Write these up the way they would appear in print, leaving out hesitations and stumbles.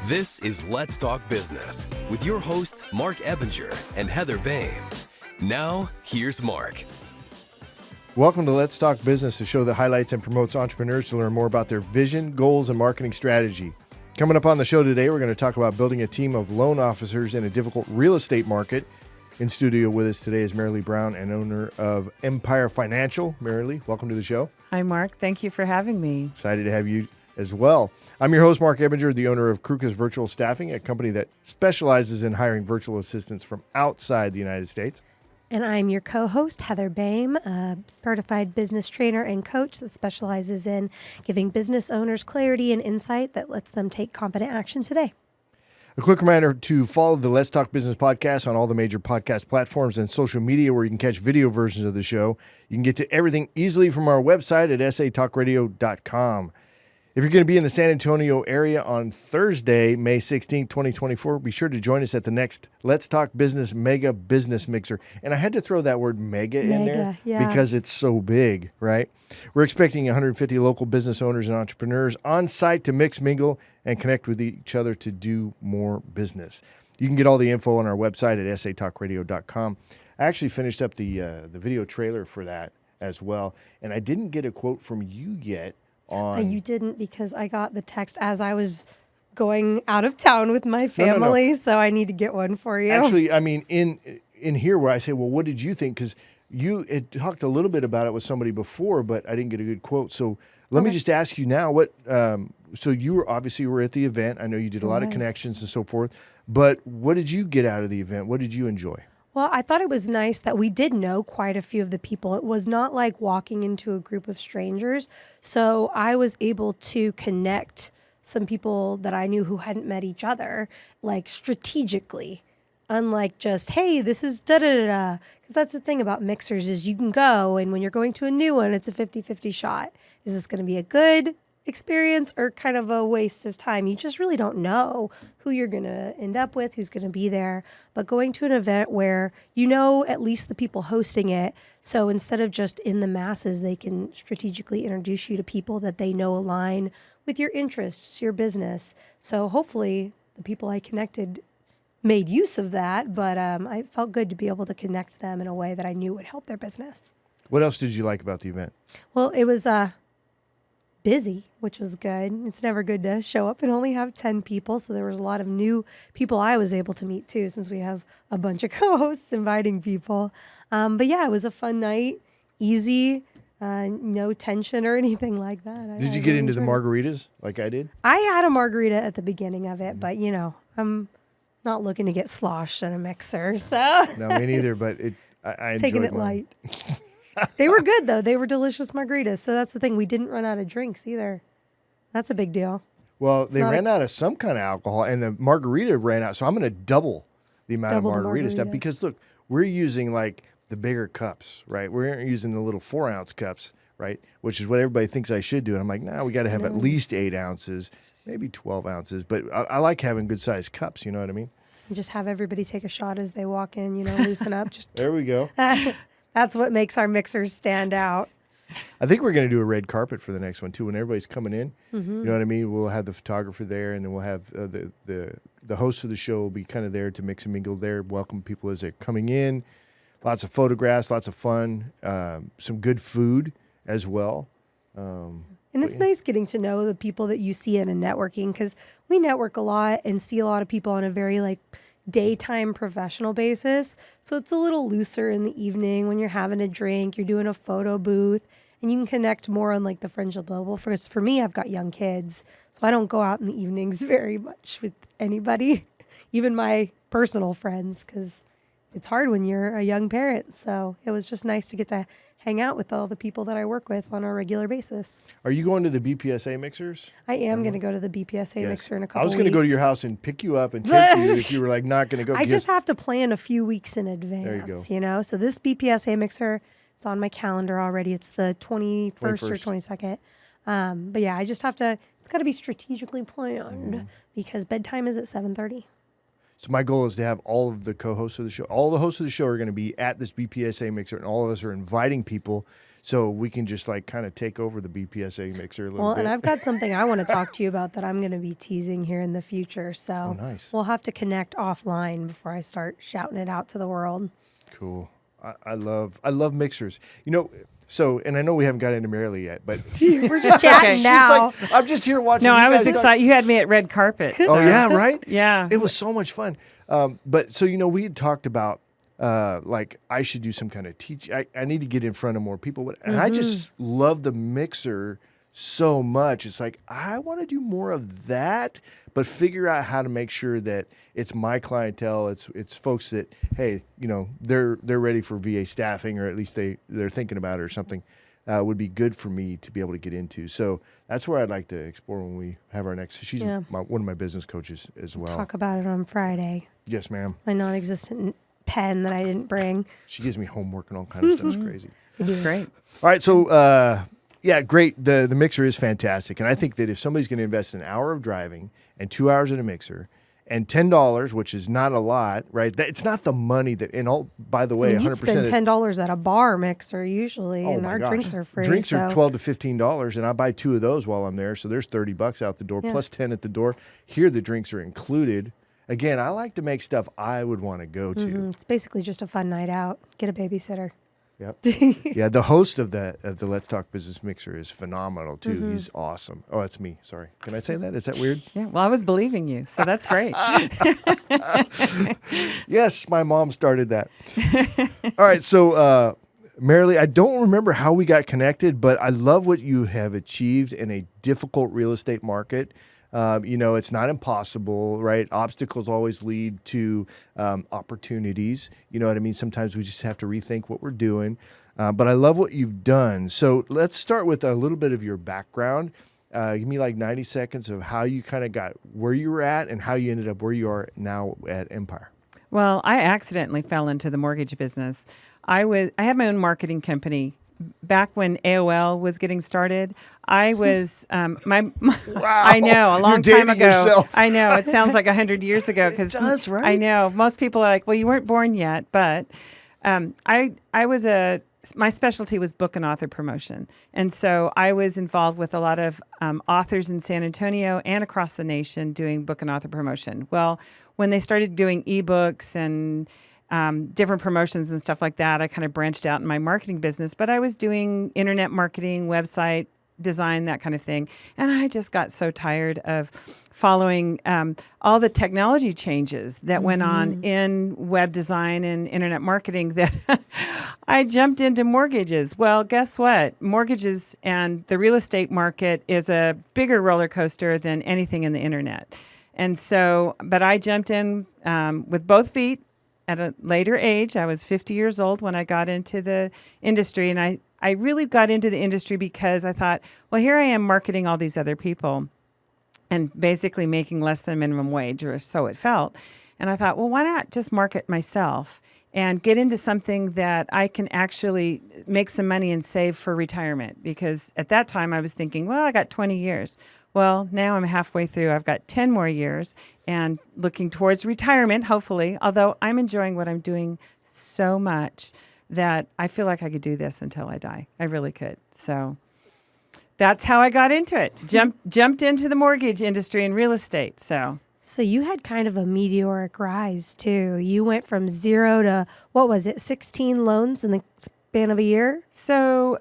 This is Let's Talk Business with your hosts, Marc Ebinger and Heather Boehme. Now, here's Marc. Welcome to Let's Talk Business, a show that highlights and promotes entrepreneurs to learn more about their vision, goals, and marketing strategy. Coming up on the show today, we're going to talk about building a team of loan officers in a difficult real estate market. In studio with us today is Merrily Brown, and owner of Mpire Financial. Merrily, welcome to the show. Hi, Marc. Thank you for having me. Excited to have you as well. I'm your host, Marc Ebinger, the owner of Kruka's Virtual Staffing, a company that specializes in hiring virtual assistants from outside the United States. And I'm your co-host, Heather Boehme, a certified business trainer and coach that specializes in giving business owners clarity and insight that lets them take confident action today. A quick reminder to follow the Let's Talk Business podcast on all the major podcast platforms and social media where you can catch video versions of the show. You can get to everything easily from our website at satalkradio.com. If you're going to be in the San Antonio area on Thursday, May 16, 2024, be sure to join us at the next Let's Talk Business Mega Business Mixer. And I had to throw that word mega in there because it's so big, right? We're expecting 150 local business owners and entrepreneurs on site to mix, mingle, and connect with each other to do more business. You can get all the info on our website at satalkradio.com. I actually finished up the video trailer for that as well. And I didn't get a quote from you yet. You didn't, because I got the text as I was going out of town with my family, so I need to get one for you. Actually, I mean, in here where I say, well, what did you think? Because you had talked a little bit about it with somebody before, but I didn't get a good quote. So let me just ask you now, what? So you were obviously at the event. I know you did a lot of connections and so forth, but what did you get out of the event? What did you enjoy? Well, I thought it was nice that we did know quite a few of the people. It was not like walking into a group of strangers. So I was able to connect some people that I knew who hadn't met each other, like strategically, unlike just, hey, this is da-da-da-da. Because that's the thing about mixers is you can go, and when you're going to a new one, it's a 50-50 shot. Is this going to be a good experience or kind of a waste of time? You just really don't know who you're going to end up with, who's going to be there. But going to an event where you know at least the people hosting it, so instead of just in the masses, they can strategically introduce you to people that they know align with your interests, your business. So hopefully the people I connected made use of that, but I felt good to be able to connect them in a way that I knew would help their business. What else did you like about the event? Well, it was busy, which was good. It's never good to show up and only have 10 people. So there was a lot of new people I was able to meet too, since we have a bunch of co-hosts inviting people. But yeah, it was a fun night, easy, no tension or anything like that. Did you get into the margaritas like I did? I had a margarita at the beginning of it, but you know, I'm not looking to get sloshed in a mixer. So no, me neither, but I enjoyed taking it mine. light. They were good, though. They were delicious margaritas. So that's the thing. We didn't run out of drinks either. That's a big deal. Well, they ran out of some kind of alcohol, and the margarita ran out. So I'm going to double the amount of margarita stuff. Because, look, we're using, like, the bigger cups, right? We're using the little 4-ounce cups, right? Which is what everybody thinks I should do. And I'm like, we got to have at least 8 ounces, maybe 12 ounces. But I like having good-sized cups, you know what I mean? And just have everybody take a shot as they walk in, you know, loosen up. Just there we go. That's what makes our mixers stand out. I think we're going to do a red carpet for the next one, too, when everybody's coming in. You know what I mean? We'll have the photographer there, and then we'll have the host of the show will be kind of there to mix and mingle there, welcome people as they're coming in. Lots of photographs, lots of fun, some good food as well. And it's nice getting to know the people that you see in a networking, because we network a lot and see a lot of people on a very, like, daytime professional basis. So it's a little looser in the evening when you're having a drink, you're doing a photo booth, and you can connect more on like the friendship level. For me, I've got young kids, so I don't go out in the evenings very much with anybody, even my personal friends, because it's hard when you're a young parent. So it was just nice to get to hang out with all the people that I work with on a regular basis. Are you going to the BPSA mixers? I am going to go to the BPSA mixer in a couple weeks. I was going to go to your house and pick you up and take you if you were like not going to go. I just have to plan a few weeks in advance. There you go. You know, so this BPSA mixer, it's on my calendar already. It's the 21st or 22nd. But yeah, I just have to. It's got to be strategically planned because bedtime is at 7:30. So my goal is to have all of the co-hosts of the show, all the hosts of the show are going to be at this BPSA mixer, and all of us are inviting people so we can just like kind of take over the BPSA mixer a little Well, bit. and I've got something I want to talk to you about that I'm going to be teasing here in the future. So nice. we'll have to connect offline before I start shouting it out to the world. Cool. I love mixers. You know, so, and I know we haven't got into Merrily yet, but We're just chatting Okay. now. she's like, I'm just here watching. No, you I was guys talk." excited. You had me at red carpet. Oh so- yeah, right? Yeah. It was so much fun. But so, you know, we had talked about like I should do some kind of teach. I need to get in front of more people. And I just love the mixer so much. It's like, I want to do more of that, but figure out how to make sure that it's my clientele. It's folks that, hey, you know, they're ready for VA staffing, or at least they're thinking about it or something. Would be good for me to be able to get into. So that's where I'd like to explore when we have our next. She's Yeah. one of my business coaches as well. Talk about it on Friday. Yes, ma'am. My non-existent pen that I didn't bring. She gives me homework and all kinds of stuff. It's crazy. That's great. All right, so yeah, great. The mixer is fantastic, and I think that if somebody's going to invest an hour of driving and 2 hours in a mixer and $10, which is not a lot, right? It's not the money that. And all, by the way, I mean, you'd 100%. spend $10 at a bar mixer usually, Oh and my our gosh. drinks are free. Drinks are so- $12 to $15, and I buy 2 of those while I'm there. So there's $30 out the door, Yeah. plus 10 at the door. Here, the drinks are included. Again, I like to make stuff I would want to go to. It's basically just a fun night out. Get a babysitter. Yep. Yeah, the host of the Let's Talk Business Mixer is phenomenal too. He's awesome. Oh, that's me. Sorry. Can I say that? Is that weird? Yeah. Well, I was believing you, so that's great. Yes, my mom started that. All right, so Merrily, I don't remember how we got connected, but I love what you have achieved in a difficult real estate market. You know, it's not impossible, right? Obstacles always lead to opportunities. You know what I mean? Sometimes we just have to rethink what we're doing. But I love what you've done. So let's start with a little bit of your background. Give me like 90 seconds of how you kind of got where you were at and how you ended up where you are now at Mpire. Well, I accidentally fell into the mortgage business. I had my own marketing company. Back when AOL was getting started, I was Wow. I know, a long You're time dating ago. yourself. I know, it sounds like 100 years ago because does, right? I know most people are like, well, you weren't born yet, but I was my specialty was book and author promotion, and so I was involved with a lot of authors in San Antonio and across the nation doing book and author promotion. Well, when they started doing ebooks and different promotions and stuff like that, I kind of branched out in my marketing business, but I was doing internet marketing, website design, that kind of thing. And I just got so tired of following all the technology changes that went on in web design and internet marketing that I jumped into mortgages. Well, guess what? Mortgages and the real estate market is a bigger roller coaster than anything in the internet. And so, but I jumped in with both feet. At a later age. I was 50 years old when I got into the industry, and I really got into the industry because I thought, well, here I am marketing all these other people and basically making less than minimum wage, or so it felt. And I thought, well, why not just market myself and get into something that I can actually make some money and save for retirement? Because at that time I was thinking, well, I got 20 years. Well, now I'm halfway through. I've got 10 more years and looking towards retirement, hopefully, although I'm enjoying what I'm doing so much that I feel like I could do this until I die. I really could. So that's how I got into it. Jumped into the mortgage industry and real estate. So you had kind of a meteoric rise too. You went from 0 to, what was it, 16 loans in the span of a year? So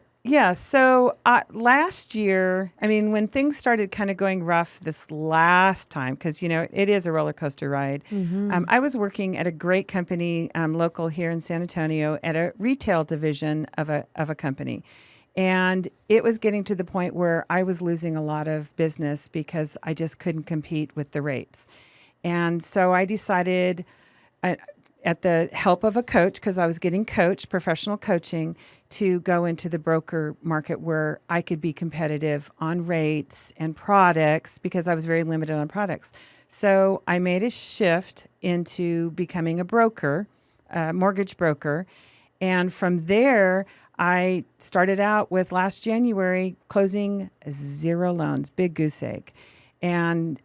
last year, I mean, when things started kind of going rough this last time, because, you know, it is a roller coaster ride, I was working at a great company local here in San Antonio at a retail division of a company. And it was getting to the point where I was losing a lot of business because I just couldn't compete with the rates. And so I decided, at the help of a coach, because I was getting coached, professional coaching, to go into the broker market where I could be competitive on rates and products because I was very limited on products. So I made a shift into becoming a broker, a mortgage broker. And from there, I started out with last January closing 0 loans, big goose egg. And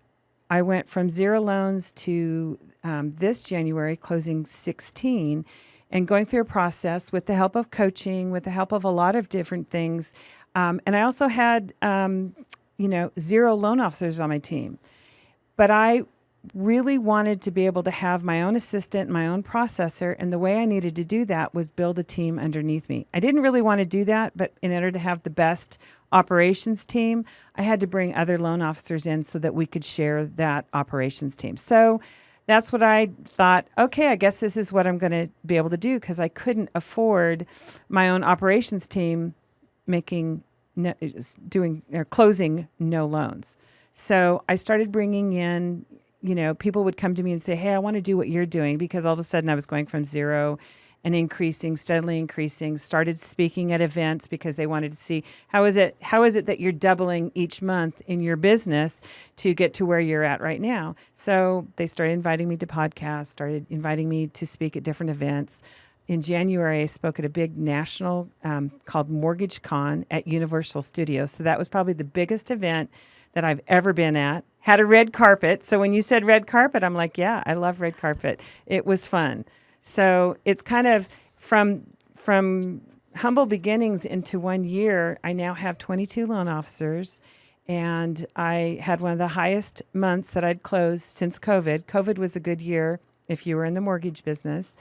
I went from 0 loans to this January closing 16 and going through a process with the help of coaching, with the help of a lot of different things. And I also had, 0 loan officers on my team. But I really wanted to be able to have my own assistant, my own processor, and the way I needed to do that was build a team underneath me. I didn't really want to do that, but in order to have the best operations team, I had to bring other loan officers in so that we could share that operations team. So that's what I thought, okay, I guess this is what I'm going to be able to do, because I couldn't afford my own operations team closing no loans. So I started bringing in, people would come to me and say, hey, I want to do what you're doing, because all of a sudden I was going from 0 and steadily increasing, started speaking at events because they wanted to see how is it that you're doubling each month in your business to get to where you're at right now. So they started inviting me to podcasts, started inviting me to speak at different events. In January, I spoke at a big national called Mortgage Con at Universal Studios. So that was probably the biggest event that I've ever been at. Had a red carpet. So when you said red carpet, I'm like, yeah, I love red carpet. It was fun. So it's kind of from humble beginnings into 1 year, I now have 22 loan officers. And I had one of the highest months that I'd closed since COVID. COVID was a good year if you were in the mortgage business.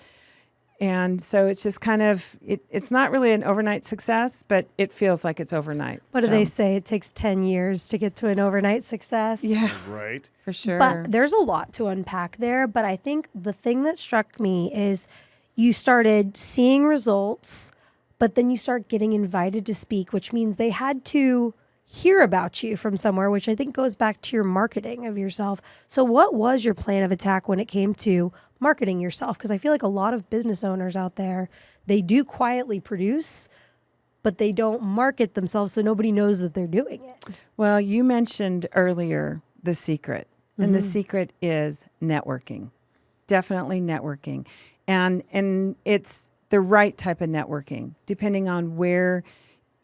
And so it's just kind of, it's not really an overnight success, but it feels like it's overnight. What do they say? It takes 10 years to get to an overnight success. Yeah. Right. For sure. But there's a lot to unpack there. But I think the thing that struck me is you started seeing results, but then you start getting invited to speak, which means they had to hear about you from somewhere, which I think goes back to your marketing of yourself. So what was your plan of attack when it came to marketing yourself? Because I feel like a lot of business owners out there, they do quietly produce, but they don't market themselves, so nobody knows that they're doing it. Well, you mentioned earlier the secret, and the secret is networking. Definitely networking. And it's the right type of networking, depending on where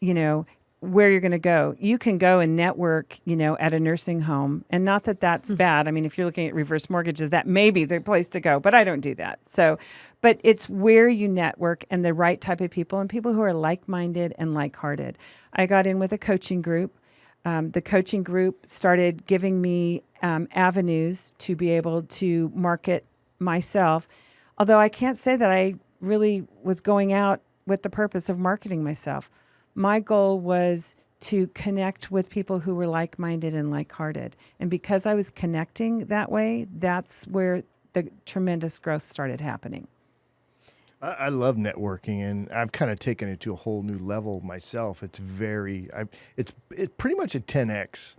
you're going to go. You can go and network, at a nursing home. And not that that's bad. I mean, if you're looking at reverse mortgages, that may be the place to go, but I don't do that. So, but it's where you network and the right type of people and people who are like-minded and like-hearted. I got in with a coaching group. The coaching group started giving me avenues to be able to market myself. Although I can't say that I really was going out with the purpose of marketing myself. My goal was to connect with people who were like-minded and like-hearted. And because I was connecting that way, that's where the tremendous growth started happening. I love networking, and I've kind of taken it to a whole new level myself. It's pretty much a 10x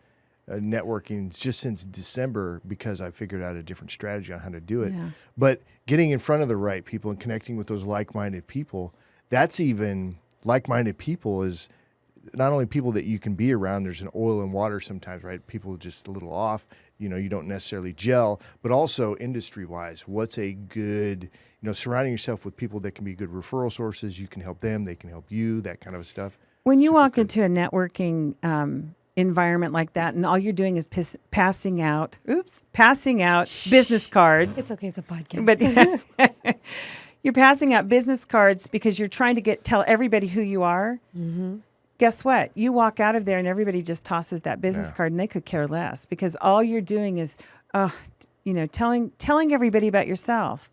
networking just since December, because I figured out a different strategy on how to do it. Yeah. But getting in front of the right people and connecting with those like-minded people, that's even like-minded people is not only people that you can be around. There's an oil and water sometimes, right? People just a little off, you don't necessarily gel, but also industry-wise, what's a good, surrounding yourself with people that can be good referral sources. You can help them, they can help you, that kind of stuff. When you walk into a networking environment like that, and all you're doing is passing out business cards. It's okay, it's a podcast. But you're passing out business cards because you're trying to tell everybody who you are. Mm-hmm. Guess what? You walk out of there and everybody just tosses that business card, and they could care less, because all you're doing is, telling everybody about yourself.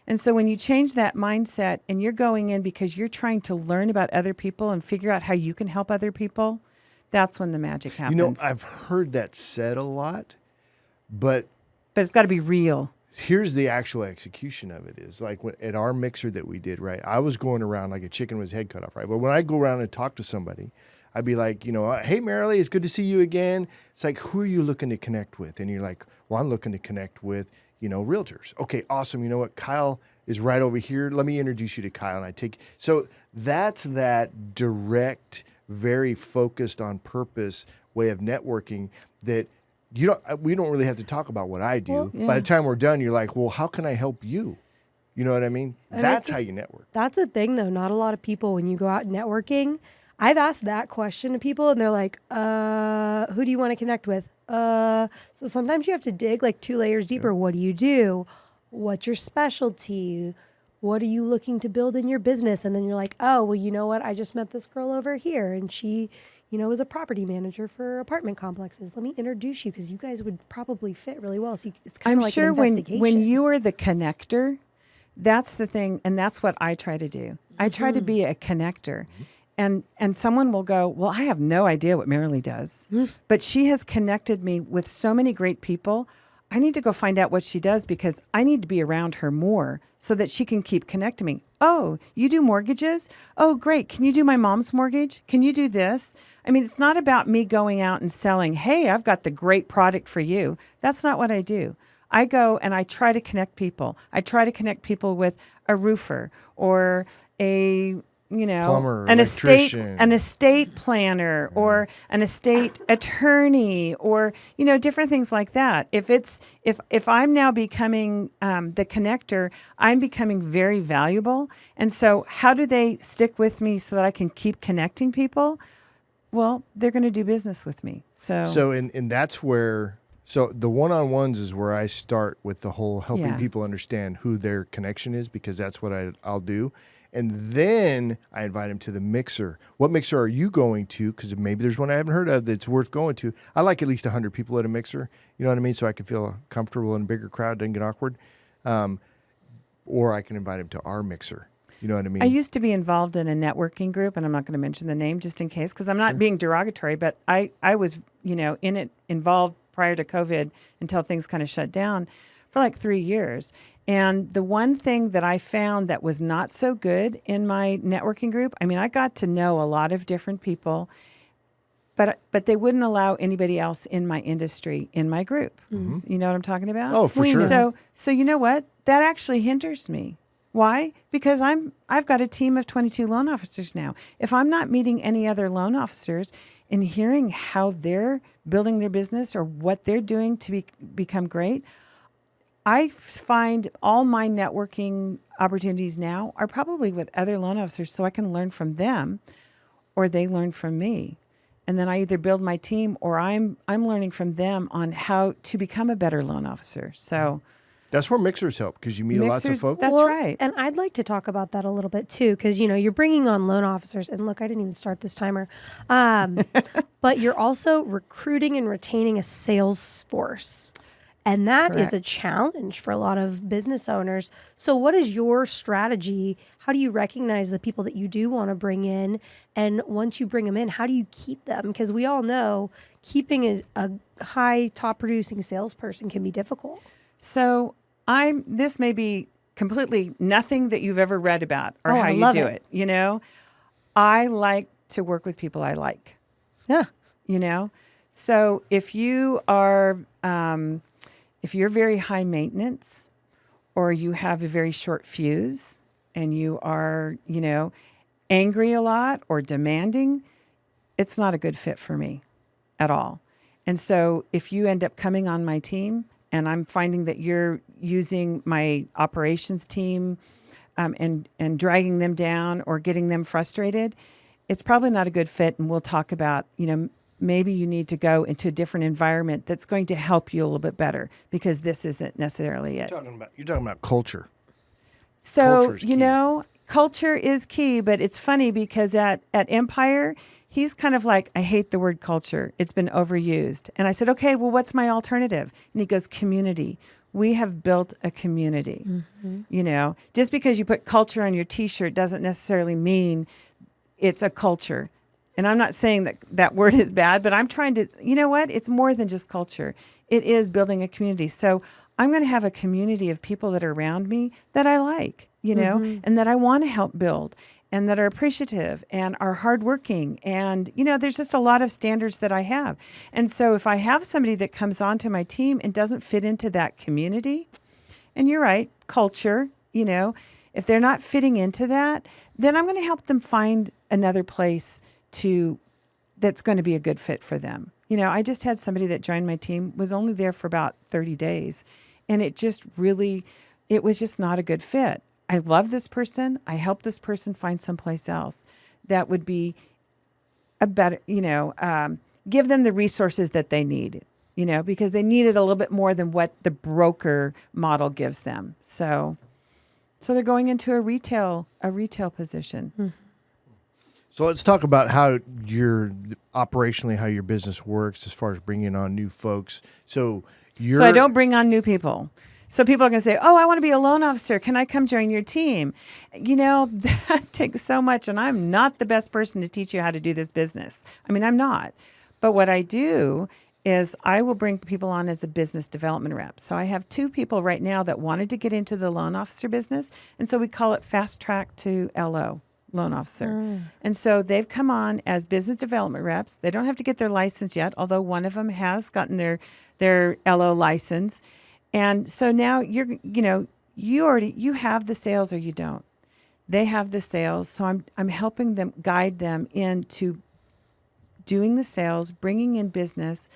And so when you change that mindset and you're going in because you're trying to learn about other people and figure out how you can help other people, that's when the magic happens. I've heard that said a lot, but it's got to be real. Here's the actual execution of it is like at our mixer that we did, right? I was going around like a chicken with his head cut off, right? But when I go around and talk to somebody, I'd be like, hey, Merrily, it's good to see you again. It's like, who are you looking to connect with? And you're like, well, I'm looking to connect with, realtors. Okay, awesome. You know what? Kyle is right over here. Let me introduce you to Kyle. And so that's that direct, very focused on purpose way of networking that we don't really have to talk about what I do. Well, yeah. By the time we're done, you're like, well, how can I help you? You know what I mean? And that's how you network. That's the thing, though. Not a lot of people, when you go out networking, I've asked that question to people, and they're like, who do you want to connect with? So sometimes you have to dig like 2 layers deeper. What do you do? What's your specialty? What are you looking to build in your business? And then you're like, oh, well, you know what? I just met this girl over here, and she, is a property manager for apartment complexes. Let me introduce you because you guys would probably fit really well. So it's kind of like an investigation. when you are the connector, that's the thing, and that's what I try to do. I try to be a connector. And someone will go, well, I have no idea what Merrily does, but she has connected me with so many great people. I need to go find out what she does because I need to be around her more so that she can keep connecting me. Oh, you do mortgages? Oh, great. Can you do my mom's mortgage? Can you do this? I mean, it's not about me going out and selling, hey, I've got the great product for you. That's not what I do. I go and I try to connect people. I try to connect people with a roofer or a plumber, an electrician. estate planner or an estate attorney or, different things like that. If I'm now becoming the connector, I'm becoming very valuable. And so how do they stick with me so that I can keep connecting people? Well, they're going to do business with me. So and that's where, so the one-on-ones is where I start with the whole helping Yeah. people understand who their connection is, because that's what I'll do. And then I invite them to the mixer. What mixer are you going to? Because maybe there's one I haven't heard of that's worth going to. I like at least 100 people at a mixer. You know what I mean? So I can feel comfortable in a bigger crowd, doesn't get awkward. Or I can invite them to our mixer. You know what I mean? I used to be involved in a networking group, and I'm not going to mention the name just in case, because I'm not being derogatory, but I was, in it involved prior to COVID until things kind of shut down for like 3 years. And the one thing that I found that was not so good in my networking group, I mean, I got to know a lot of different people, but they wouldn't allow anybody else in my industry in my group. Mm-hmm. You know what I'm talking about? Oh, for sure. So you know what? That actually hinders me. Why? Because I've got a team of 22 loan officers now. If I'm not meeting any other loan officers and hearing how they're building their business or what they're doing to become great, I find all my networking opportunities now are probably with other loan officers so I can learn from them or they learn from me. And then I either build my team or I'm learning from them on how to become a better loan officer. So that's where mixers help, because you meet lots of folks. That's right. And I'd like to talk about that a little bit too, because you're bringing on loan officers, and look, I didn't even start this timer, but you're also recruiting and retaining a sales force. And that is a challenge for a lot of business owners. So what is your strategy? How do you recognize the people that you do want to bring in? And once you bring them in, how do you keep them? Because we all know keeping a high top producing salesperson can be difficult. So this may be completely nothing that you've ever read about or how you do it. I like to work with people I like. Yeah. So if you are... if you're very high maintenance or you have a very short fuse and you are, angry a lot or demanding, it's not a good fit for me at all. And so if you end up coming on my team and I'm finding that you're using my operations team and dragging them down or getting them frustrated, it's probably not a good fit. And we'll talk about, maybe you need to go into a different environment that's going to help you a little bit better, because this isn't necessarily it. You're talking about culture. So, culture is key, but it's funny because at Mpire, he's kind of like, I hate the word culture. It's been overused. And I said, okay, well, what's my alternative? And he goes, community. We have built a community. Mm-hmm. Just because you put culture on your T-shirt doesn't necessarily mean it's a culture. And I'm not saying that word is bad, but I'm trying to, it's more than just culture. It is building a community. So I'm going to have a community of people that are around me that I like, and that I want to help build and that are appreciative and are hardworking. And, there's just a lot of standards that I have. And so if I have somebody that comes onto my team and doesn't fit into that community, and you're right, culture, if they're not fitting into that, then I'm going to help them find another place that's going to be a good fit for them. I just had somebody that joined my team, was only there for about 30 days. And it was just not a good fit. I love this person. I help this person find someplace else that would be a better, give them the resources that they need. because they needed a little bit more than what the broker model gives them. So they're going into a retail position. Mm-hmm. So let's talk about how operationally how your business works as far as bringing on new folks. So I don't bring on new people. So people are going to say, "Oh, I want to be a loan officer. Can I come join your team?" That takes so much, and I'm not the best person to teach you how to do this business. I'm not. But what I do is I will bring people on as a business development rep. So I have 2 people right now that wanted to get into the loan officer business, and so we call it fast track to LO. Loan officer. And so they've come on as business development reps. They don't have to get their license yet, although one of them has gotten their LO license. And so now you have the sales or you don't. They have the sales, so I'm helping them, guide them into doing the sales, bringing in business.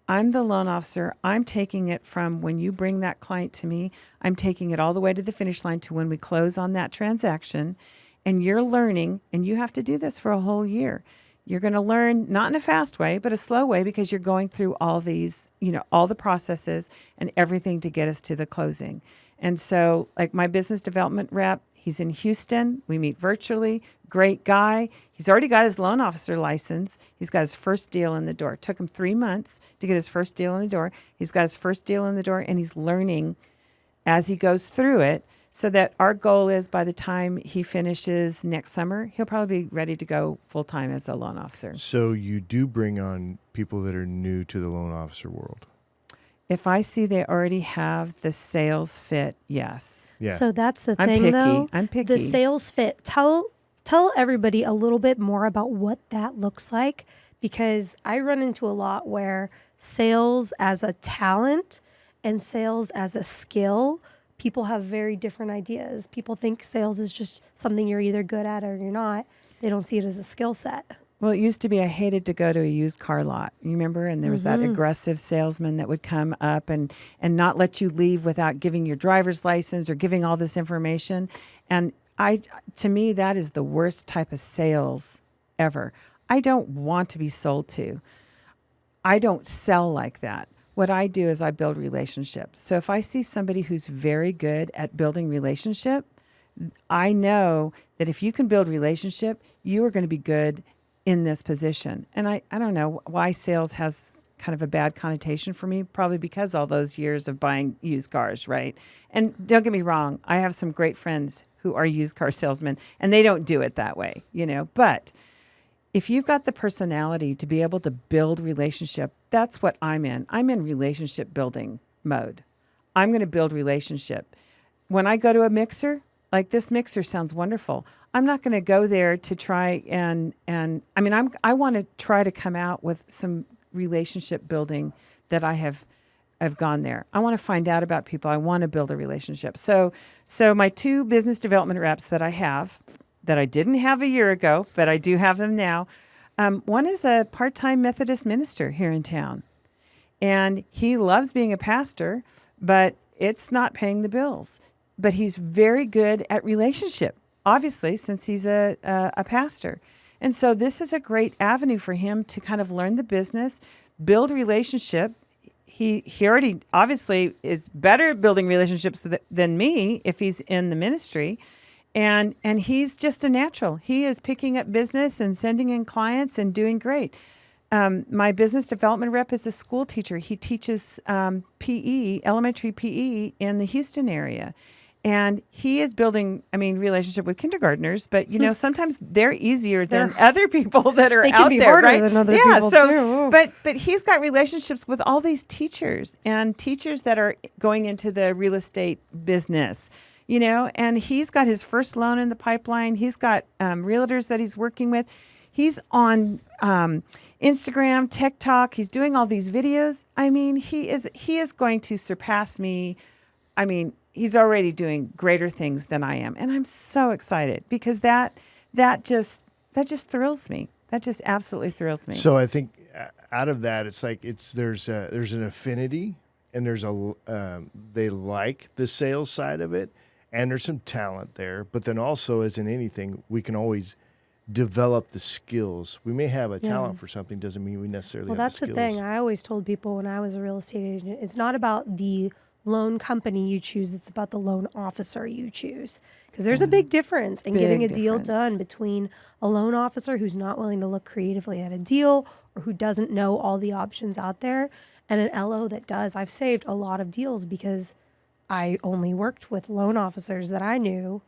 I'm the loan officer. I'm taking it from when you bring that client to me, I'm taking it all the way to the finish line to when we close on that transaction. And you're learning, and you have to do this for a whole year. You're going to learn, not in a fast way, but a slow way, because you're going through all these, all the processes and everything to get us to the closing. And so, like my business development rep, he's in Houston. We meet virtually. Great guy. He's already got his loan officer license. He's got his first deal in the door. It took him 3 months to get his first deal in the door. He's got his first deal in the door, and he's learning as he goes through it. So that our goal is by the time he finishes next summer, he'll probably be ready to go full-time as a loan officer. So you do bring on people that are new to the loan officer world? If I see they already have the sales fit, yes. Yeah. So that's the I'm thing, picky. though. I'm picky. The sales fit. Tell everybody a little bit more about what that looks like, because I run into a lot where sales as a talent and sales as a skill, people have very different ideas. People think sales is just something you're either good at or you're not. They don't see it as a skill set. Well, it used to be I hated to go to a used car lot. You remember? And there was that aggressive salesman that would come up and not let you leave without giving your driver's license or giving all this information. And to me, that is the worst type of sales ever. I don't want to be sold to. I don't sell like that. What I do is I build relationships. So if I see somebody who's very good at building relationship, I know that if you can build relationship, you are going to be good in this position. And I don't know why sales has kind of a bad connotation for me, probably because all those years of buying used cars, right? And don't get me wrong, I have some great friends who are used car salesmen, and they don't do it that way, But if you've got the personality to be able to build relationship, that's what I'm in. I'm in relationship building mode. I'm going to build relationship. When I go to a mixer, like this mixer sounds wonderful. I'm not going to go there to try I want to try to come out with some relationship building that I've gone there. I want to find out about people. I want to build a relationship. So my 2 business development reps that I have, that I didn't have a year ago, but I do have them now. One is a part-time Methodist minister here in town. And he loves being a pastor, but it's not paying the bills. But he's very good at relationship, obviously, since he's a pastor. And so this is a great avenue for him to kind of learn the business, build relationship. He already obviously is better at building relationships than me if he's in the ministry. And he's just a natural. He is picking up business and sending in clients and doing great. My business development rep is a school teacher. He teaches PE, elementary PE in the Houston area. And he is building, relationship with kindergartners, but sometimes they're easier than other people that are out there. They can be harder than other people too. But he's got relationships with all these teachers and teachers that are going into the real estate business. And he's got his first loan in the pipeline. He's got realtors that he's working with. He's on Instagram, TikTok. He's doing all these videos. He is going to surpass me. He's already doing greater things than I am. And I'm so excited because that just thrills me. That just absolutely thrills me. So I think out of that, it's like there's an affinity, and they like the sales side of it. And there's some talent there, but then also, as in anything, we can always develop the skills. We may have a talent for something, doesn't mean we necessarily have the skills. Well, that's the thing. I always told people when I was a real estate agent, it's not about the loan company you choose, it's about the loan officer you choose. Because there's a big difference in getting a deal done between a loan officer who's not willing to look creatively at a deal or who doesn't know all the options out there, and an LO that does. I've saved a lot of deals because I only worked with loan officers that I knew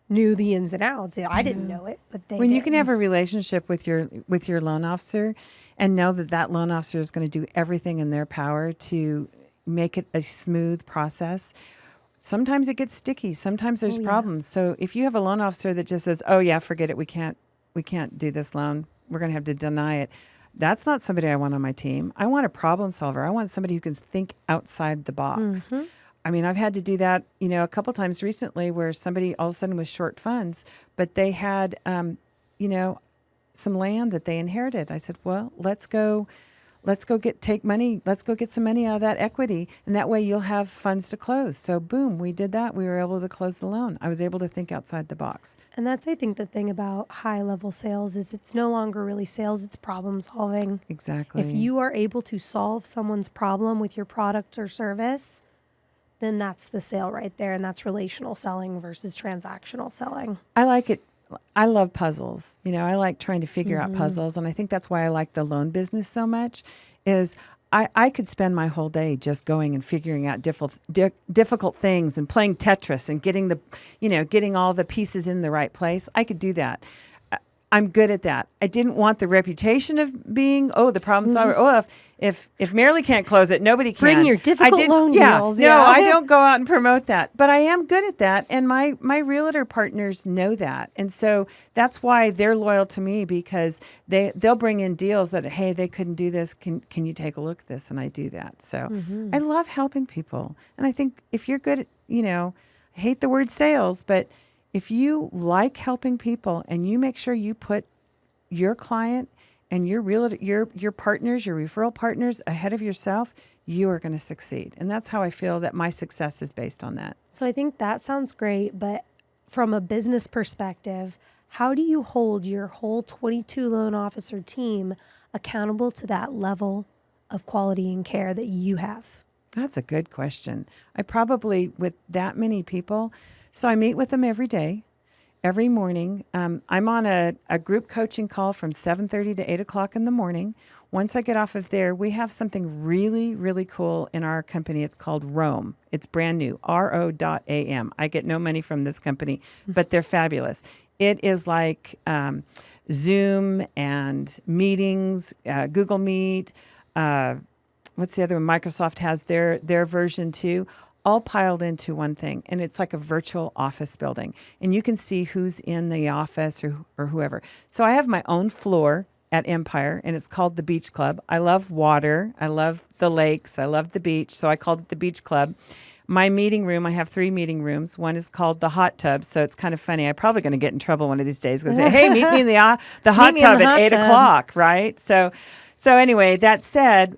the ins and outs. I didn't know it, but they When did. you can have a relationship with your loan officer and know that loan officer is going to do everything in their power to make it a smooth process. Sometimes it gets sticky. Sometimes there's problems. So if you have a loan officer that just says, "Oh yeah, forget it. We can't do this loan. We're going to have to deny it." That's not somebody I want on my team. I want a problem solver. I want somebody who can think outside the box. I mean, I've had to do that, a couple times recently where somebody all of a sudden was short funds, but they had, some land that they inherited. I said, well, let's go take money. Let's go get some money out of that equity. And that way you'll have funds to close. So boom, we did that. We were able to close the loan. I was able to think outside the box. And that's, I think, the thing about high level sales is it's no longer really sales, it's problem solving. Exactly. If you are able to solve someone's problem with your product or service, then that's the sale right there. And that's relational selling versus transactional selling. I like it. I love puzzles. I like trying to figure out puzzles. And I think that's why I like the loan business so much is I could spend my whole day just going and figuring out difficult things and playing Tetris and getting all the pieces in the right place. I could do that. I'm good at that. I didn't want the reputation of being, the problem solver. If Merrily can't close it, nobody can. Bring your difficult loan deals. No, I don't go out and promote that. But I am good at that. And my realtor partners know that. And so that's why they're loyal to me because they'll bring in deals that, hey, they couldn't do this. Can you take a look at this? And I do that. So I love helping people. And I think if you're good at, I hate the word sales, but if you like helping people and you make sure you put your client and your partners, your referral partners ahead of yourself, you are going to succeed. And that's how I feel that my success is based on that. So I think that sounds great, but from a business perspective, how do you hold your whole 22 loan officer team accountable to that level of quality and care that you have? That's a good question. I probably, with that many people, so I meet with them every day, every morning. I'm on a group coaching call from 7:30 to 8 o'clock in the morning. Once I get off of there, we have something really, really cool in our company. It's called Roam. It's brand new, RO.AM. I get no money from this company, but they're fabulous. It is like Zoom and meetings, Google Meet. What's the other one? Microsoft has their version too. All piled into one thing. And it's like a virtual office building. And you can see who's in the office or whoever. So I have my own floor at Mpire, and it's called the Beach Club. I love water. I love the lakes. I love the beach. So I called it the Beach Club. My meeting room, I have 3 meeting rooms. One is called the Hot Tub. So it's kind of funny. I'm probably going to get in trouble one of these days. Going to say, hey, meet me in the hot tub at 8 o'clock, right? So anyway, that said,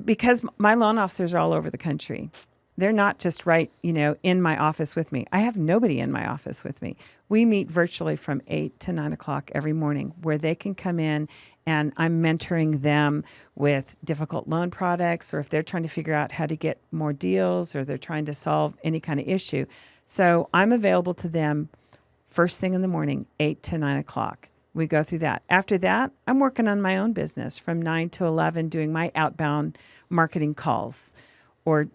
because my loan officers are all over the country, they're not just in my office with me. I have nobody in my office with me. We meet virtually from 8 to 9 o'clock every morning where they can come in and I'm mentoring them with difficult loan products or if they're trying to figure out how to get more deals or they're trying to solve any kind of issue. So I'm available to them first thing in the morning, 8 to 9 o'clock. We go through that. After that, I'm working on my own business from 9 to 11 doing my outbound marketing calls or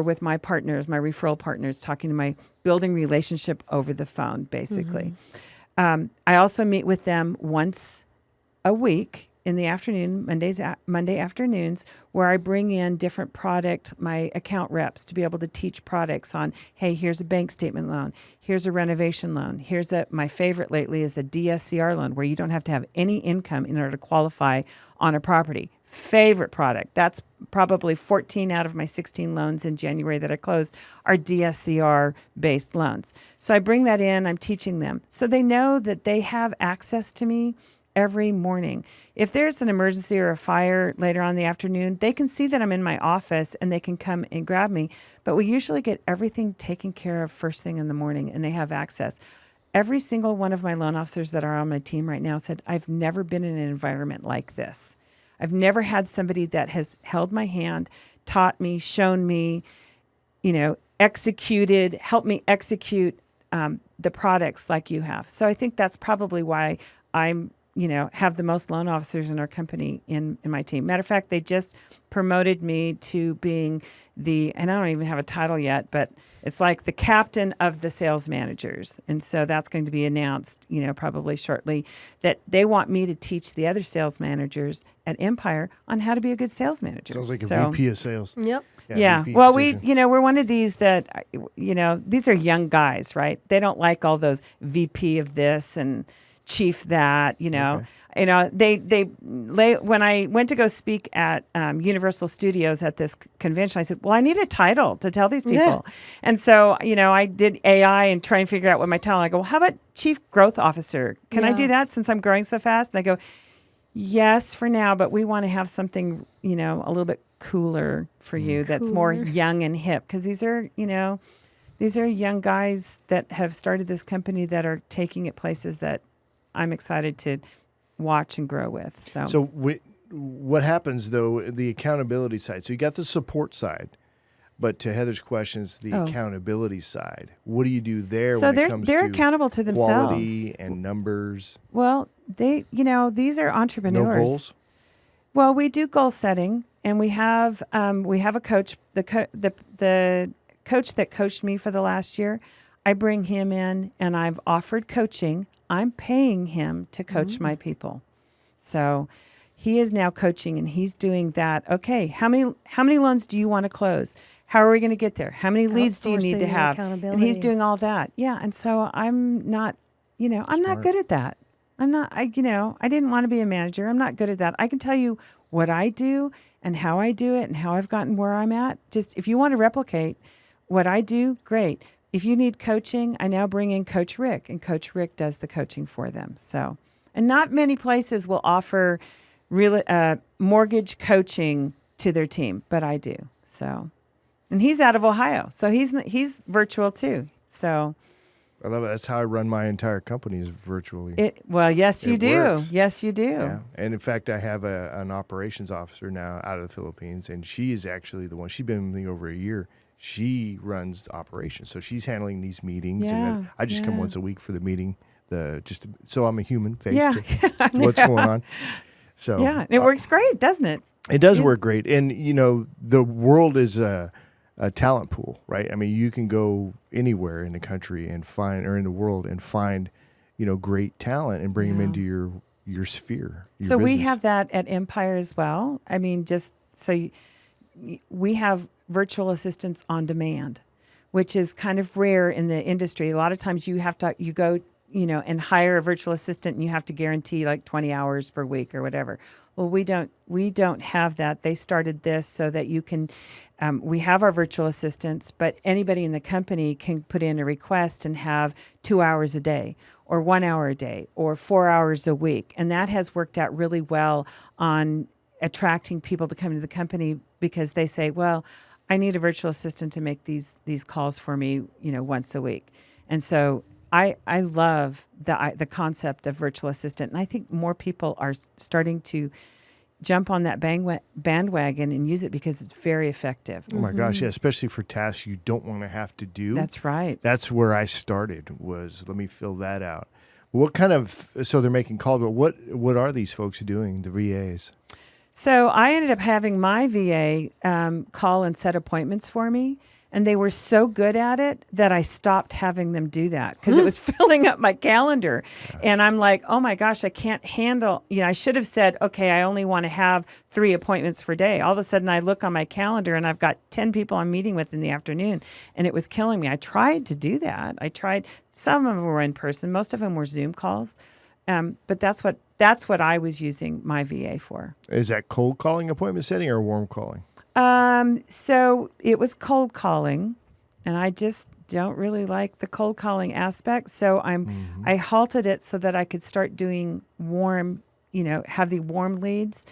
with my partners, my referral partners, building relationship over the phone, basically. I also meet with them once a week in the afternoon, Monday afternoons, where I bring in different my account reps to be able to teach products on, hey, here's a bank statement loan, here's a renovation loan, my favorite lately is the DSCR loan, where you don't have to have any income in order to qualify on a property. Favorite product. That's probably 14 out of my 16 loans in January that I closed are DSCR-based loans. So I bring that in, I'm teaching them. So they know that they have access to me every morning. If there's an emergency or a fire later on in the afternoon, they can see that I'm in my office and they can come and grab me. But we usually get everything taken care of first thing in the morning and they have access. every single one of my loan officers that are on my team right now said, I've never been in an environment like this. I've never had somebody that has held my hand, taught me, shown me, executed, helped me execute the products like you have. So I think that's probably why I'm, have the most loan officers in our company in my team. Matter of fact, they just promoted me to being and I don't even have a title yet, but it's like the captain of the sales managers. And so that's going to be announced, probably shortly, that they want me to teach the other sales managers at Mpire on how to be a good sales manager. Sounds like a VP of sales. Yep. Yeah. VP Well, position. we're one of these that, these are young guys, right? They don't like all those VP of this and chief that, Okay. When I went to go speak at Universal Studios at this convention, I said, well, I need a title to tell these people. Yeah. And so, I did AI and try and figure out what my title. I go, well, how about Chief Growth Officer? Can I do that since I'm growing so fast? And they go, yes, for now, but we want to have something, a little bit cooler for you that's more young and hip. Because these are young guys that have started this company that are taking it places that I'm excited to watch and grow with. So what happens, though, the accountability side? So you got the support side, but to Heather's questions, the accountability side. What do you do there so when it comes they're to accountable to themselves. quality and numbers? Well, these are entrepreneurs. No goals? Well, we do goal setting, and we have a coach. The coach that coached me for the last year, I bring him in, and I've offered coaching. I'm paying him to coach my people. So he is now coaching, and he's doing that. Okay, how many loans do you want to close? How are we going to get there? How many leads do you need to have? And he's doing all that. Yeah, and so I'm not, I'm not good at that. I didn't want to be a manager. I'm not good at that. I can tell you what I do and how I do it and how I've gotten where I'm at. Just if you want to replicate what I do, great. If you need coaching, I now bring in Coach Rick, and Coach Rick does the coaching for them. So, and not many places will offer real mortgage coaching to their team, but I do. So, and he's out of Ohio, so he's virtual too. So, I love it. That's how I run my entire company, is virtually. Yes, you do. Works. Yes, you do. Yeah. And in fact, I have an operations officer now out of the Philippines, and she is actually the one. She's been with me over a year. She runs operations, so she's handling these meetings. Yeah, And then I just come once a week for the meeting, so I'm a human face Yeah. to what's going on. So Yeah, it works great, doesn't it? It does work great, and the world is a talent pool, right? I mean, you can go anywhere in the country and find, or in the world, and find, great talent and bring them into your sphere. So we have that at Mpire as well. I mean, just so we have virtual assistants on demand, which is kind of rare in the industry. A lot of times you go, and hire a virtual assistant, and you have to guarantee like 20 hours per week or whatever. Well, we don't have that. They started this so that you can, we have our virtual assistants, but anybody in the company can put in a request and have 2 hours a day or 1 hour a day or 4 hours a week. And that has worked out really well on attracting people to come to the company, because they say, well, I need a virtual assistant to make these calls for me, once a week. And so I love the concept of virtual assistant. And I think more people are starting to jump on that bandwagon and use it because it's very effective. Oh my gosh, yeah, especially for tasks you don't want to have to do. That's right. That's where I started, was let me fill that out. What kind of, so they're making calls, but what are these folks doing, the VAs? So I ended up having my VA call and set appointments for me, and they were so good at it that I stopped having them do that because it was filling up my calendar. And I'm like, oh my gosh, I can't handle, I should have said, okay, I only want to have 3 appointments per day. All of a sudden I look on my calendar and I've got 10 people I'm meeting with in the afternoon, and it was killing me. I tried to do that. Some of them were in person. Most of them were Zoom calls. But that's what I was using my VA for. Is that cold calling appointment setting or warm calling? So it was cold calling, and I just don't really like the cold calling aspect. So I halted it so that I could start doing warm, have the warm leads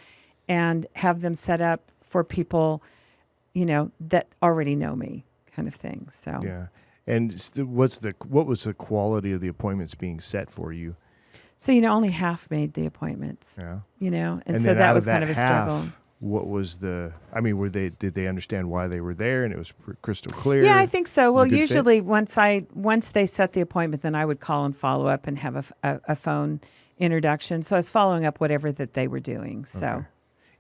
and have them set up for people, that already know me, kind of thing. So yeah. And what was the quality of the appointments being set for you? So, only half made the appointments. Yeah. And so then that out was of kind of a struggle. What was did they understand why they were there and it was crystal clear? Yeah, I think so. Well, Good fit? usually once they set the appointment, then I would call and follow up and have a phone introduction. So I was following up whatever that they were doing. So. Okay.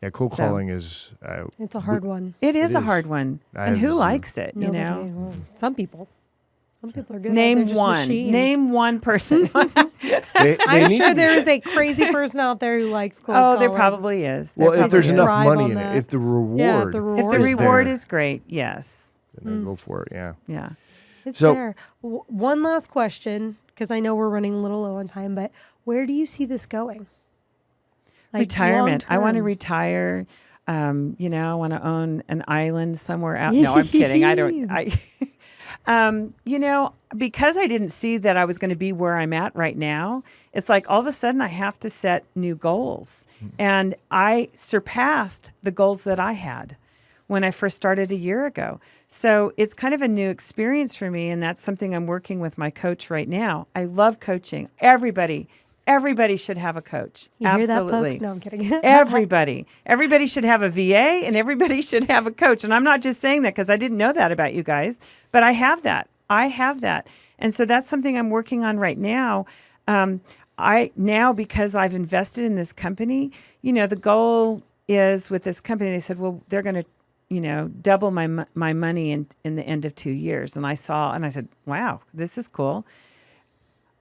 Yeah, cold calling is... it's a hard one. It is a is. hard one. And who likes it, Nobody, well, some people. Some people are good. Name at it. They're just one. machine. Name one person. I'm sure there is a crazy person out there who likes cold calling. There probably is. Well, if there's is. enough Thrive money on in that. it, if the reward, if the If the is reward there, is great, yes. then go for it. Yeah. Yeah. It's So- there. One last question, because I know we're running a little low on time, but where do you see this going? Like Retirement. I want to long-term? retire. I want to own an island somewhere out. No, I'm kidding. I don't. Because I didn't see that I was going to be where I'm at right now, it's like all of a sudden I have to set new goals. And I surpassed the goals that I had when I first started a year ago. So it's kind of a new experience for me. And that's something I'm working with my coach right now. I love coaching. Everybody should have a coach. You hear that, Absolutely. folks? No, I'm kidding. Everybody should have a VA and everybody should have a coach. And I'm not just saying that because I didn't know that about you guys, but I have that. And so that's something I'm working on right now. Because I've invested in this company, the goal is with this company, they said, well, they're going to, double my money in the end of 2 years. And I said, wow, this is cool.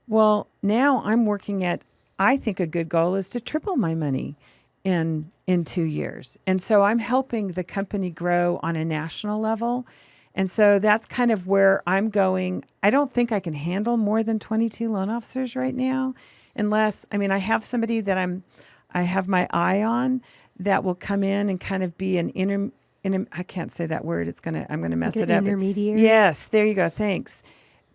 Well, now I'm working at, I think a good goal is to triple my money in 2 years. And so I'm helping the company grow on a national level. And so that's kind of where I'm going. I don't think I can handle more than 22 loan officers right now, unless, I have somebody that I have my eye on that will come in and kind of be I can't say that word. I'm going to mess it up. Intermediary? Yes, there you go. Thanks.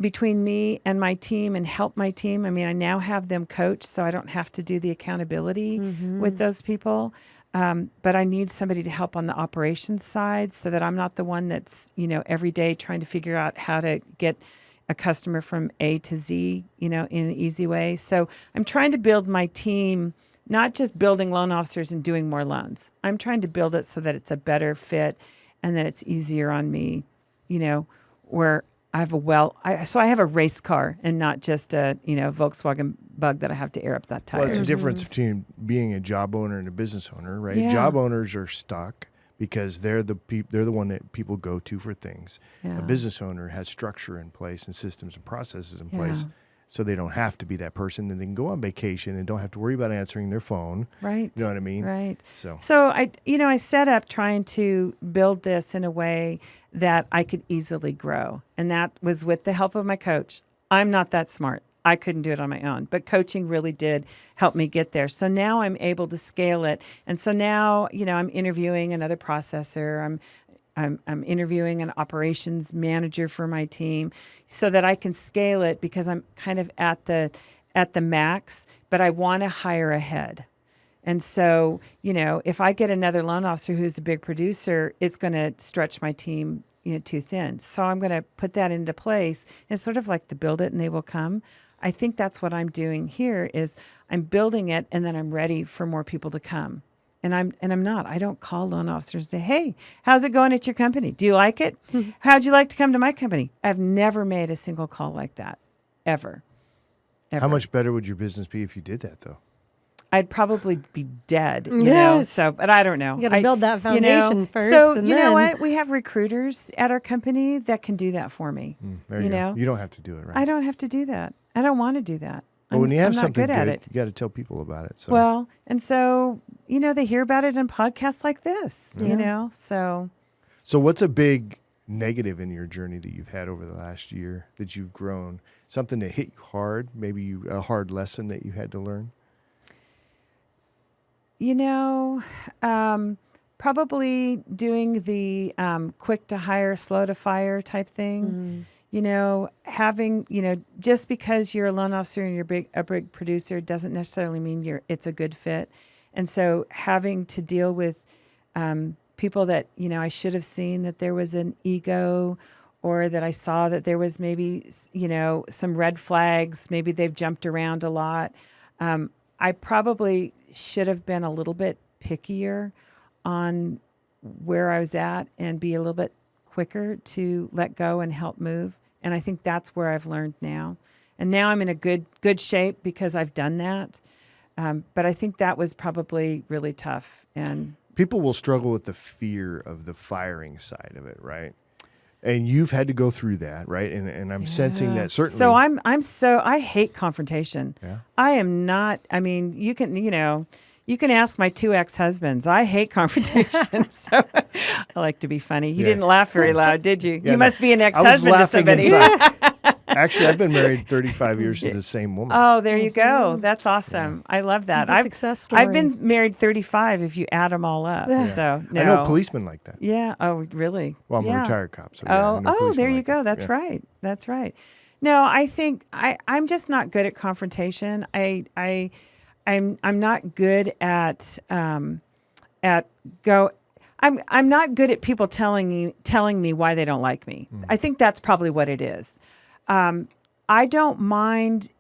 Between me and my team and help my team. I now have them coach, so I don't have to do the accountability with those people. But I need somebody to help on the operations side so that I'm not the one that's, every day trying to figure out how to get a customer from A to Z, in an easy way. So I'm trying to build my team, not just building loan officers and doing more loans. I'm trying to build it so that it's a better fit and that it's easier on me, where I have I have a race car and not just a Volkswagen Bug that I have to air up that tire. Well, it's a difference between being a job owner and a business owner, right? Yeah. Job owners are stuck because they're the one that people go to for things. Yeah. A business owner has structure in place and systems and processes in place, so they don't have to be that person, and they can go on vacation and don't have to worry about answering their phone. Right. You know what I mean? Right. So I set up trying to build this in a way that I could easily grow. And that was with the help of my coach. I'm not that smart. I couldn't do it on my own, but coaching really did help me get there. So now I'm able to scale it. And so now, I'm interviewing another processor. I'm interviewing an operations manager for my team so that I can scale it because I'm kind of at the max, but I want to hire ahead. And so, if I get another loan officer who's a big producer, it's going to stretch my team, too thin. So I'm going to put that into place. It's sort of like the build it and they will come. I think that's what I'm doing here is I'm building it and then I'm ready for more people to come. And I'm not. I don't call loan officers and say, hey, how's it going at your company? Do you like it? How'd you like to come to my company? I've never made a single call like that, ever. how much better would your business be if you did that, though? I'd probably be dead, Yes. So, but I don't know. You got to build that foundation first. So, and you know then- what? We have recruiters at our company that can do that for me. There you go. You don't have to do it, right? I don't have to do that. I don't want to do that. But when you have I'm not something good at good, it. you got to tell people about it. So. Well, and so, they hear about it in podcasts like this, so. So what's a big negative in your journey that you've had over the last year that you've grown? Something that hit you hard, maybe a hard lesson that you had to learn? Probably doing the quick to hire, slow to fire type thing. Having, just because you're a loan officer and you're a big producer doesn't necessarily mean it's a good fit. And so having to deal with people that, I should have seen that there was an ego or that I saw that there was maybe, some red flags. Maybe they've jumped around a lot. I probably should have been a little bit pickier on where I was at and be a little bit quicker to let go and help move. And I think that's where I've learned now. And now I'm in a good shape because I've done that. But I think that was probably really tough. And people will struggle with the fear of the firing side of it, right? And you've had to go through that, right? And I'm sensing that certainly. So I hate confrontation. Yeah. I am not. I mean, you can ask my 2 ex-husbands. I hate confrontation. So I like to be funny. You didn't laugh very loud, did you? Yeah, you must be an I was ex-husband to laughing somebody. inside. Actually, I've been married 35 years to the same woman. Oh, there you go. That's awesome. I love that. It's a success story. I've been married 35 if you add them all up. So no. I know policemen like that. Yeah. Oh, really? Well, I'm a retired cop. So I know Oh, policemen there you like go. that. That's Yeah. right. That's right. No, I think I'm just not good at confrontation. I'm not good at go. I'm not good at people telling me why they don't like me. I think that's probably what it is. I don't mind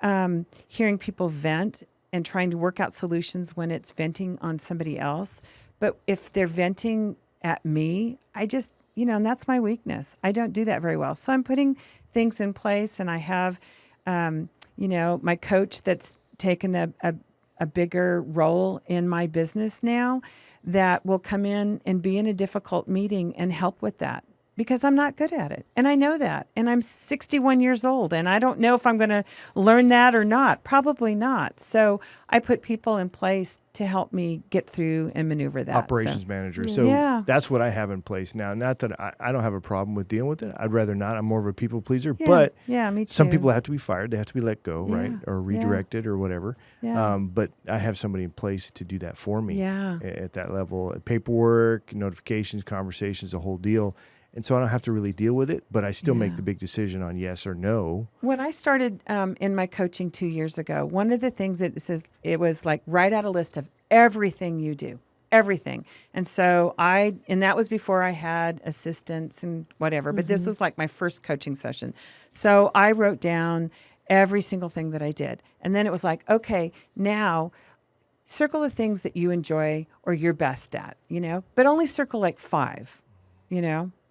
hearing people vent and trying to work out solutions when it's venting on somebody else. But if they're venting at me, I just, and that's my weakness. I don't do that very well. So I'm putting things in place, and I have, my coach that's taken a bigger role in my business now that will come in and be in a difficult meeting and help with that. Because I'm not good at it. And I know that. And I'm 61 years old. And I don't know if I'm going to learn that or not. Probably not. So I put people in place to help me get through and maneuver that. Operations manager. So that's what I have in place now. Not that I don't have a problem with dealing with it. I'd rather not. I'm more of a people pleaser. Yeah. But me too. some people have to be fired. They have to be let go, right? Or redirected or whatever. Yeah. But I have somebody in place to do that for me at that level. Paperwork, notifications, conversations, the whole deal. And so I don't have to really deal with it, but I still make the big decision on yes or no. When I started in my coaching 2 years ago, one of the things it was like write out a list of everything you do, everything. And so and that was before I had assistants and whatever, but this was like my first coaching session. So I wrote down every single thing that I did. And then it was like, okay, now circle the things that you enjoy or you're best at, but only circle like 5,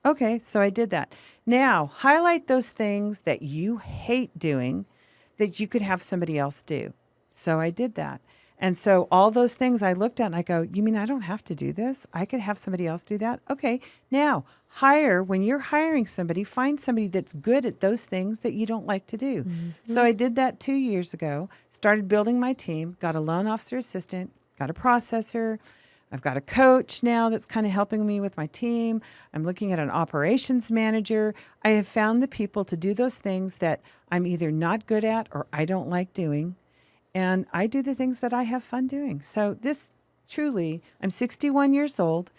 Okay, so I did that. Now, highlight those things that you hate doing that you could have somebody else do. So I did that. And so all those things I looked at and I go, you mean I don't have to do this? I could have somebody else do that? Okay, now when you're hiring somebody, find somebody that's good at those things that you don't like to do. So I did that 2 years ago, started building my team, got a loan officer assistant, got a processor, I've got a coach now that's kind of helping me with my team. I'm looking at an operations manager. I have found the people to do those things that I'm either not good at or I don't like doing. And I do the things that I have fun doing. So this truly, I'm 61 years old.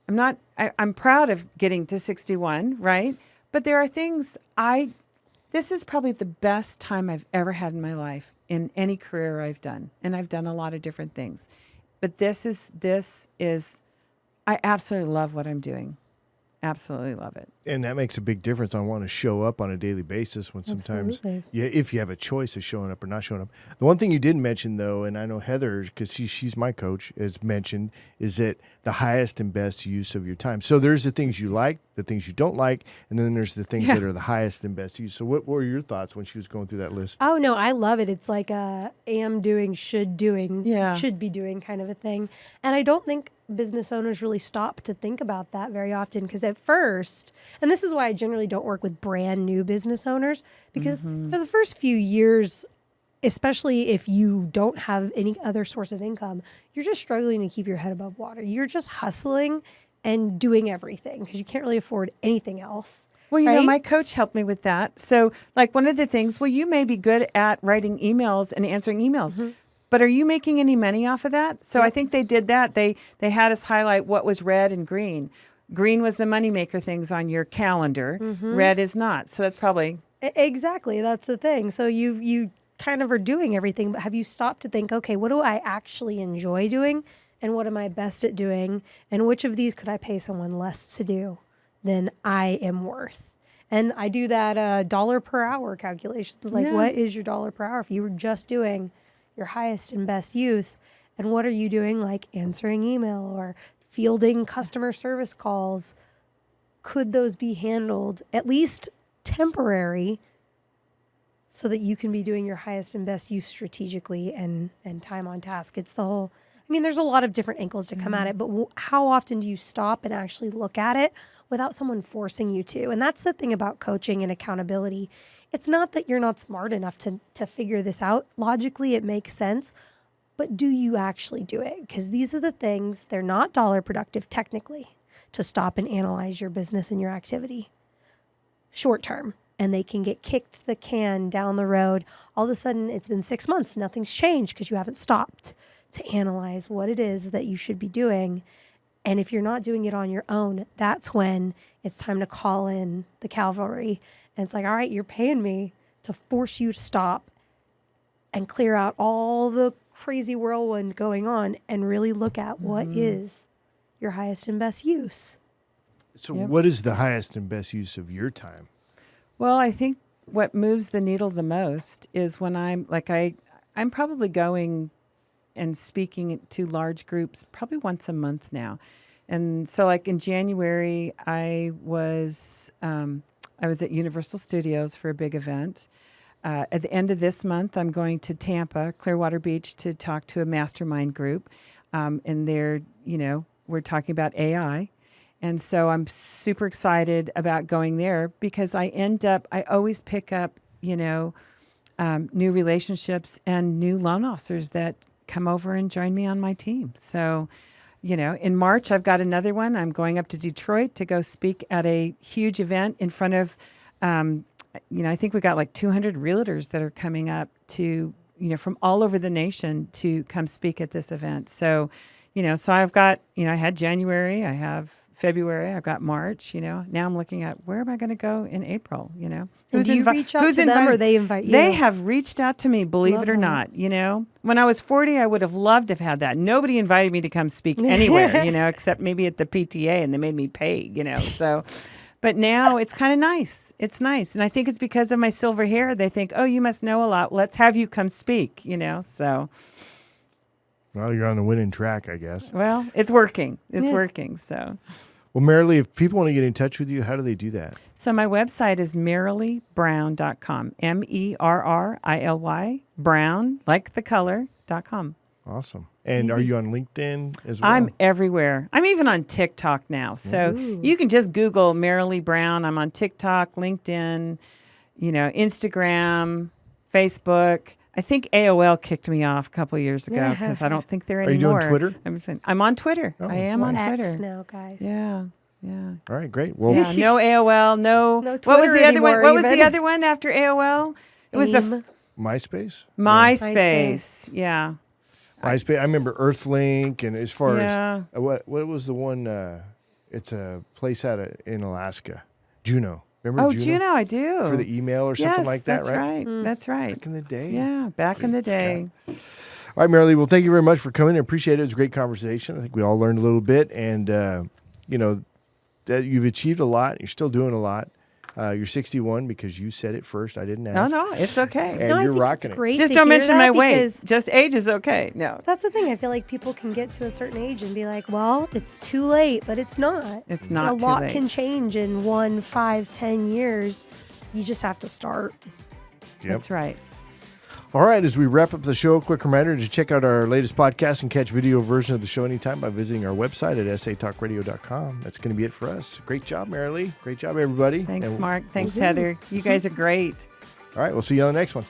I'm proud of getting to 61, right? But there are things this is probably the best time I've ever had in my life in any career I've done. And I've done a lot of different things. But this is, I absolutely love what I'm doing. Absolutely love it. And that makes a big difference on wanting to show up on a daily basis when sometimes, if you have a choice of showing up or not showing up. The one thing you didn't mention, though, and I know Heather, because she's my coach, has mentioned, is that the highest and best use of your time. So there's the things you like, the things you don't like, and then there's the things that are the highest and best use. So what were your thoughts when she was going through that list? Oh, no, I love it. It's like a am doing, should doing, should be doing kind of a thing. And I don't think business owners really stop to think about that very often, because at first, and this is why I generally don't work with brand new business owners, because for the first few years, especially if you don't have any other source of income, you're just struggling to keep your head above water. You're just hustling and doing everything because you can't really afford anything else. Well, you know, my coach helped me with that. So like one of the things, you may be good at writing emails and answering emails. But are you making any money off of that? So I think they did that. They had us highlight what was red and green. Green was the moneymaker things on your calendar. Red is not. So that's probably... Exactly. That's the thing. So you kind of are doing everything, but have you stopped to think, okay, what do I actually enjoy doing? And what am I best at doing? And which of these could I pay someone less to do than I am worth? And I do that dollar per hour calculations. Like, Yeah. what is your dollar per hour? If you were just doing your highest and best use, and what are you doing, like answering email or fielding customer service calls? Could those be handled, at least temporary, so that you can be doing your highest and best use strategically and time on task? It's the whole, I mean, there's a lot of different angles to come at it, but how often do you stop and actually look at it without someone forcing you to? And that's the thing about coaching and accountability. It's not that you're not smart enough to figure this out. Logically, it makes sense. But do you actually do it? Because these are the things, they're not dollar productive technically to stop and analyze your business and your activity short term. And they can get kicked the can down the road. All of a sudden, it's been 6 months. Nothing's changed because you haven't stopped to analyze what it is that you should be doing. And if you're not doing it on your own, that's when it's time to call in the cavalry. And it's like, all right, you're paying me to force you to stop and clear out all the crazy whirlwind going on and really look at what is your highest and best use. So what is the highest and best use of your time? Well, I think what moves the needle the most is when I'm probably going and speaking to large groups probably once a month now. And so like in January, I was at Universal Studios for a big event. At the end of this month, I'm going to Tampa, Clearwater Beach, to talk to a mastermind group. And they're, we're talking about AI. And so I'm super excited about going there because I always pick up, new relationships and new loan officers that come over and join me on my team. So, in March, I've got another one. I'm going up to Detroit to go speak at a huge event in front of, I think we got like 200 realtors that are coming up to, from all over the nation to come speak at this event. So, so I've got, I had January, I have February, I've got March, now I'm looking at where am I going to go in April, And do you reach out to them or they invite you? They have reached out to me, believe it or not, When I was 40, I would have loved to have had that. Nobody invited me to come speak anywhere, except maybe at the PTA, and they made me pay, so... But now it's kind of nice. It's nice. And I think it's because of my silver hair. They think, oh, you must know a lot. Let's have you come speak, so... Well, you're on the winning track, I guess. Well, it's working. It's working. So, well, Merrily, if people want to get in touch with you, how do they do that? So my website is merrillybrown.com. MERRILY Brown, like the color.com. Awesome. And are you on LinkedIn as well? I'm everywhere. I'm even on TikTok now. So you can just Google Merrily Brown. I'm on TikTok, LinkedIn, Instagram, Facebook. I think AOL kicked me off a couple of years ago because I don't think they're anymore. Are you doing Twitter? I'm on Twitter. Oh, I am on Twitter. X now, guys. Yeah. All right, great. Well, no AOL, no Twitter what was the other one? anymore, What was even. the other one after AOL? It was MySpace? MySpace. Yeah. MySpace. I remember Earthlink, and as far Yeah. as what was the one? It's a place in Alaska, Juno. Remember Juno? Juno, I do. For the email or something like that, that's right? That's right. Back in the day. Yeah, back in the day. All right, Merrily. Well, thank you very much for coming. I appreciate it. It was a great conversation. I think we all learned a little bit, and that you've achieved a lot. You're still doing a lot. You're 61 because you said it first. I didn't ask. No, it's okay. And I you're think rocking it's great it. Just to don't hear mention that my weight. because Just age is okay. No. That's the thing. I feel like people can get to a certain age and be like, well, it's too late, but it's not. It's not A too lot late. can change in 1, 5, 10 years. You just have to start. Yep. That's right. All right, as we wrap up the show, a quick reminder to check out our latest podcast and catch video version of the show anytime by visiting our website at satalkradio.com. That's going to be it for us. Great job, Merrily. Great job, everybody. Thanks, And Mark. Thanks, Heather. You guys are great. All right, we'll see you on the next one.